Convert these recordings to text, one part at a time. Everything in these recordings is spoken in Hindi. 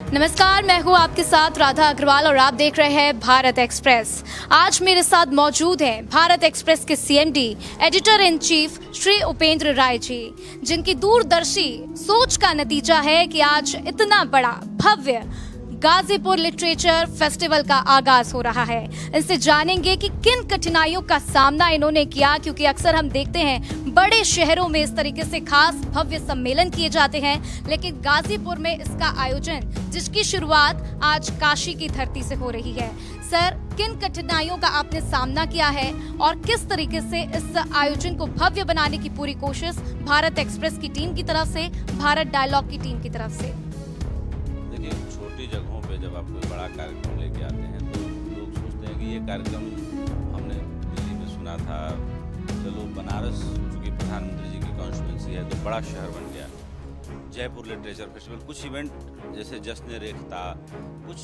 नमस्कार, मैं हूँ आपके साथ राधा अग्रवाल और आप देख रहे हैं भारत एक्सप्रेस। आज मेरे साथ मौजूद हैं भारत एक्सप्रेस के CMD, editor in chief Shri Upendra Rai ji, जिनकी दूरदर्शी सोच का नतीजा है कि आज इतना बड़ा भव्य गाजीपुर लिटरेचर फेस्टिवल का आगाज हो रहा है। इनसे जानेंगे कि किन कठिनाइयों का सामना इन्होंने किया, क्योंकि अक्सर हम देखते हैं बड़े शहरों में इस तरीके से खास भव्य सम्मेलन किए जाते हैं, लेकिन गाजीपुर में इसका आयोजन, जिसकी शुरुआत आज काशी की धरती से हो रही है। सर, किन कठिनाइयों का आपने सामना किया है और किस तरीके से इस आयोजन को भव्य बनाने की पूरी कोशिश भारत एक्सप्रेस की टीम की तरफ से, भारत डायलॉग की टीम की तरफ से? देखिए, छोटी जगहों पे जब आप कोई बड़ा कार्यक्रम लेके आते हैं तो लोग सोचते हैं कि ये कार्यक्रम हमने दिल्ली में सुना था, चलो बनारस चूँकि प्रधानमंत्री जी की कॉन्स्टिट्यूंसी है तो बड़ा शहर बन गया। जयपुर लिटरेचर फेस्टिवल, कुछ इवेंट जैसे जश्न रेखता, कुछ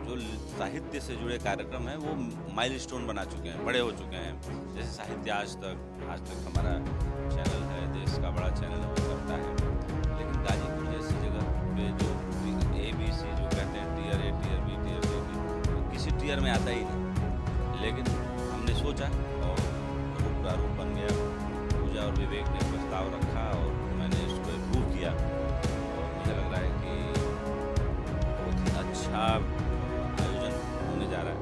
जो साहित्य से जुड़े कार्यक्रम हैं वो माइलस्टोन बना चुके हैं, बड़े हो चुके हैं। जैसे साहित्य आज तक हमारा चैनल है, देश का बड़ा चैनल है, वो करता है। लेकिन गाजीपुर जैसी जगह पे जो ABC जो कहते हैं tier A, tier B, tier C, वो किसी टीयर में आता ही नहीं। लेकिन हमने सोचा और रूप प्रारूप बन गया। पूजा और विवेक ने प्रस्ताव रखा और मैंने इसको अप्रूव किया और मुझे लग रहा है कि बहुत ही अच्छा आयोजन होने जा रहा है।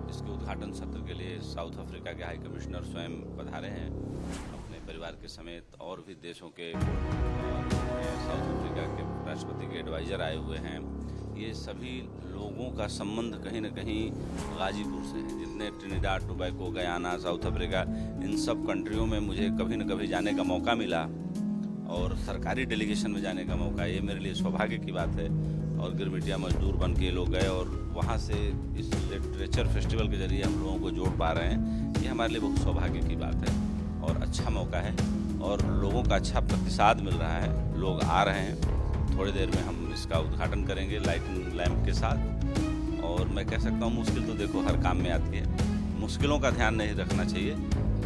इसके उद्घाटन सत्र के लिए साउथ अफ्रीका के हाई कमिश्नर स्वयं पधारे हैं अपने परिवार के समेत, और भी देशों के साउथ अफ्रीका के राष्ट्रपति के एडवाइज़र आए हुए हैं। ये सभी लोगों का संबंध कहीं न कहीं गाजीपुर से है। जितने Trinidad, Tobago, Guyana, South Africa, इन सब कंट्रियों में मुझे कभी न कभी जाने का मौका मिला और सरकारी डेलीगेशन में जाने का मौका, ये मेरे लिए सौभाग्य की बात है। और गिरमिटिया मजदूर बन के लोग गए और वहाँ से इस लिटरेचर फेस्टिवल के जरिए हम लोगों को जोड़ पा रहे हैं। ये हमारे लिए बहुत सौभाग्य की बात है और अच्छा मौका है और लोगों का अच्छा प्रतिसाद मिल रहा है। लोग आ रहे हैं। थोड़ी देर में हम इसका उद्घाटन करेंगे लाइटिंग लैंप के साथ। और मैं कह सकता हूँ, मुश्किल तो देखो हर काम में आती है, मुश्किलों का ध्यान नहीं रखना चाहिए,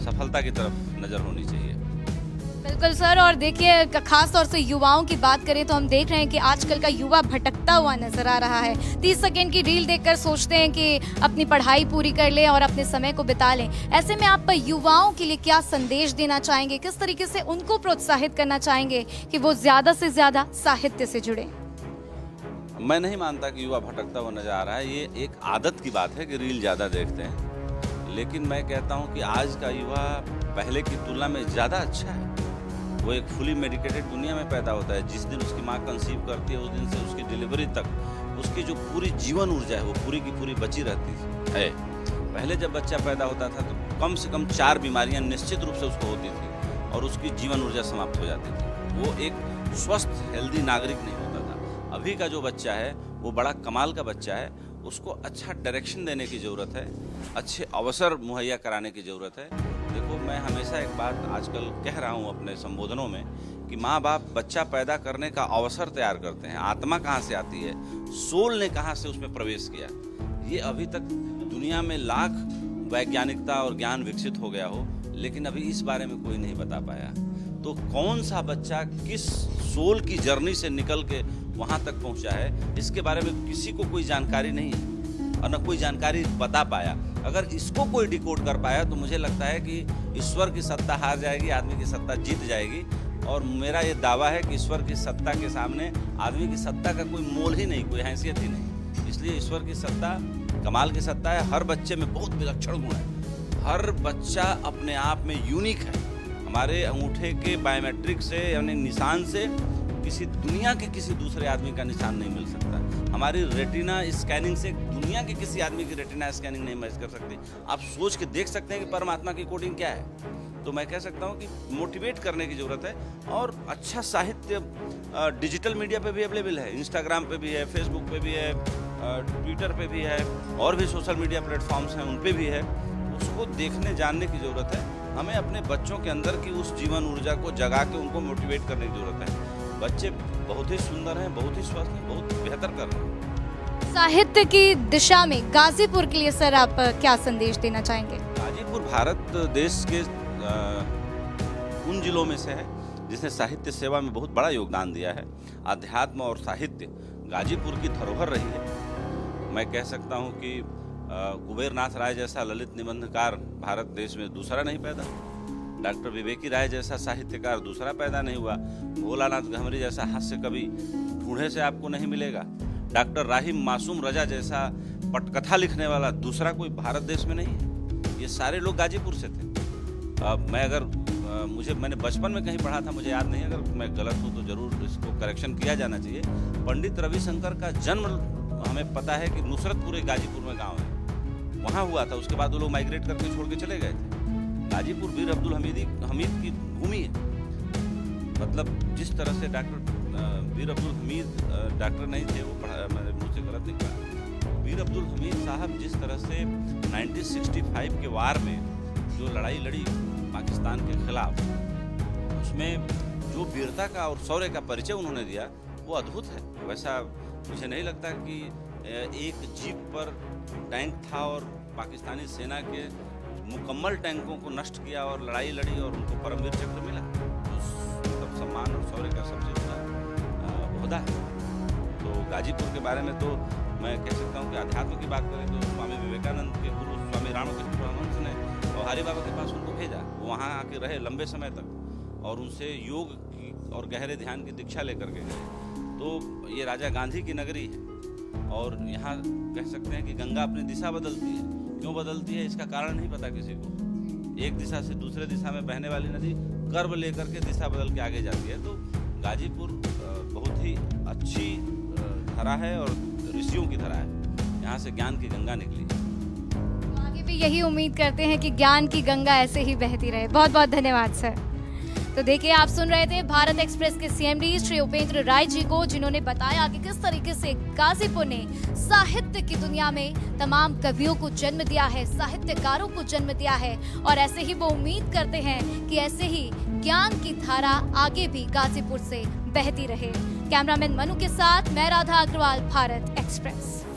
सफलता की तरफ नज़र होनी चाहिए। बिल्कुल सर, और देखिए खास तौर से युवाओं की बात करें तो हम देख रहे हैं कि आजकल का युवा भटकता हुआ नजर आ रहा है। 30 सेकंड की रील देखकर सोचते हैं कि अपनी पढ़ाई पूरी कर लें और अपने समय को बिता लें। ऐसे में आप युवाओं के लिए क्या संदेश देना चाहेंगे, किस तरीके से उनको प्रोत्साहित करना चाहेंगे कि वो ज्यादा से ज्यादा साहित्य से जुड़े? मैं नहीं मानता कि युवा भटकता हुआ नजर आ रहा है। ये एक आदत की बात है कि रील ज़्यादा देखते हैं, लेकिन मैं कहता हूँ कि आज का युवा पहले की तुलना में ज़्यादा अच्छा है। वो एक फुली मेडिकेटेड दुनिया में पैदा होता है। जिस दिन उसकी माँ कंसीव करती है उस दिन से उसकी डिलीवरी तक उसकी जो पूरी जीवन ऊर्जा है वो पूरी की पूरी बची रहती है। पहले जब बच्चा पैदा होता था तो कम से कम 4 बीमारियां निश्चित रूप से उसको होती थी और उसकी जीवन ऊर्जा समाप्त हो जाती थी। वो एक स्वस्थ हेल्दी नागरिक नहीं होता था। अभी का जो बच्चा है वो बड़ा कमाल का बच्चा है। उसको अच्छा डायरेक्शन देने की ज़रूरत है, अच्छे अवसर मुहैया कराने की ज़रूरत है। देखो, मैं हमेशा एक बात आजकल कह रहा हूँ अपने संबोधनों में कि माँ बाप बच्चा पैदा करने का अवसर तैयार करते हैं। आत्मा कहाँ से आती है, सोल ने कहाँ से उसमें प्रवेश किया, ये अभी तक दुनिया में लाख वैज्ञानिकता और ज्ञान विकसित हो गया हो, लेकिन अभी इस बारे में कोई नहीं बता पाया। तो कौन सा बच्चा किस सोल की जर्नी से निकल के वहाँ तक पहुँचा है, इसके बारे में किसी को कोई जानकारी नहीं है और न कोई जानकारी बता पाया। अगर इसको कोई डिकोड कर पाया तो मुझे लगता है कि ईश्वर की सत्ता हार जाएगी, आदमी की सत्ता जीत जाएगी। और मेरा ये दावा है कि ईश्वर की सत्ता के सामने आदमी की सत्ता का कोई मोल ही नहीं, कोई हैसियत ही नहीं। इसलिए ईश्वर की सत्ता कमाल की सत्ता है। हर बच्चे में बहुत विलक्षण गुण है, हर बच्चा अपने आप में यूनिक है। हमारे अंगूठे के बायोमेट्रिक से यानी निशान से किसी दुनिया के किसी दूसरे आदमी का निशान नहीं मिल सकता। हमारी रेटिना स्कैनिंग से दुनिया के किसी आदमी की रेटिना स्कैनिंग नहीं मैच कर सकती। आप सोच के देख सकते हैं कि परमात्मा की कोडिंग क्या है। तो मैं कह सकता हूँ कि मोटिवेट करने की ज़रूरत है। और अच्छा साहित्य डिजिटल मीडिया पे भी अवेलेबल है, इंस्टाग्राम पे भी है, फेसबुक पे भी है, ट्विटर पे भी है, और भी सोशल मीडिया प्लेटफॉर्म्स हैं उन पे भी है। उसको देखने जानने की ज़रूरत है। हमें अपने बच्चों के अंदर की उस जीवन ऊर्जा को जगा के उनको मोटिवेट करने की ज़रूरत है। बच्चे बहुत ही सुंदर हैं, बहुत ही स्वस्थ हैं, बहुत बेहतर कर रहे हैं। साहित्य की दिशा में गाजीपुर के लिए सर आप क्या संदेश देना चाहेंगे? गाजीपुर भारत देश के उन जिलों में से है जिसने साहित्य सेवा में बहुत बड़ा योगदान दिया है। अध्यात्म और साहित्य गाजीपुर की धरोहर रही है। मैं कह सकता हूँ कि कुबेरनाथ राय जैसा ललित निबंधकार भारत देश में दूसरा नहीं पैदा, डॉक्टर विवेकी राय जैसा साहित्यकार दूसरा पैदा नहीं हुआ, भोलानाथ गहमरी जैसा हास्य कवि ढूंढे से आपको नहीं मिलेगा, डॉक्टर राहिम मासूम रजा जैसा पटकथा लिखने वाला दूसरा कोई भारत देश में नहीं है। ये सारे लोग गाजीपुर से थे। मैं अगर मैंने बचपन में कहीं पढ़ा था, मुझे याद नहीं, अगर मैं गलत हूँ तो जरूर इसको करेक्शन किया जाना चाहिए। पंडित रविशंकर का जन्म हमें पता है कि नुसरतपुर गाजीपुर में गांव है, वहाँ हुआ था। उसके बाद वो लोग माइग्रेट करके छोड़ के चले गए थे। गाजीपुर वीर अब्दुल हमीद की भूमि है। मतलब जिस तरह से डॉक्टर वीर अब्दुल हमीद डॉक्टर नहीं थे, वो मैंने मुझसे गलत नहीं कहा, वीर अब्दुल हमीद साहब जिस तरह से 1965 के वार में जो लड़ाई लड़ी पाकिस्तान के खिलाफ, उसमें जो वीरता का और शौर्य का परिचय उन्होंने दिया वो अद्भुत है। वैसा मुझे नहीं लगता कि एक जीप पर टैंक था और पाकिस्तानी सेना के मुकम्मल टैंकों को नष्ट किया और लड़ाई लड़ी और उनको परमवीर चक्र मिला। तो सम्मान और शौर्य का सबसे बड़ा ओहदा है। तो गाजीपुर के बारे में तो मैं कह सकता हूँ कि अध्यात्म की बात करें तो स्वामी विवेकानंद के गुरु स्वामी रामकृष्ण परमहंस ने हरि बाबा के पास उनको भेजा, वो वहाँ आके रहे लंबे समय तक और उनसे योग की और गहरे ध्यान की दीक्षा लेकर के गए। तो ये राजा गांधी की नगरी है और यहाँ कह सकते हैं कि गंगा अपनी दिशा बदलती है। क्यों बदलती है इसका कारण नहीं पता किसी को। एक दिशा से दूसरे दिशा में बहने वाली नदी कर्व लेकर के दिशा बदल के आगे जाती है। तो गाजीपुर बहुत ही अच्छी धरा है और ऋषियों की धरा है। यहाँ से ज्ञान की गंगा निकली। तो आगे भी यही उम्मीद करते हैं कि ज्ञान की गंगा ऐसे ही बहती रहे। बहुत बहुत धन्यवाद सर। तो देखिए, आप सुन रहे थे भारत एक्सप्रेस के सीएमडी श्री उपेंद्र राय जी को, जिन्होंने बताया कि किस तरीके से गाजीपुर ने साहित्य की दुनिया में तमाम कवियों को जन्म दिया है, साहित्यकारों को जन्म दिया है और ऐसे ही वो उम्मीद करते हैं कि ऐसे ही ज्ञान की धारा आगे भी गाजीपुर से बहती रहे। कैमरामैन मनु के साथ मैं राधा अग्रवाल, भारत एक्सप्रेस।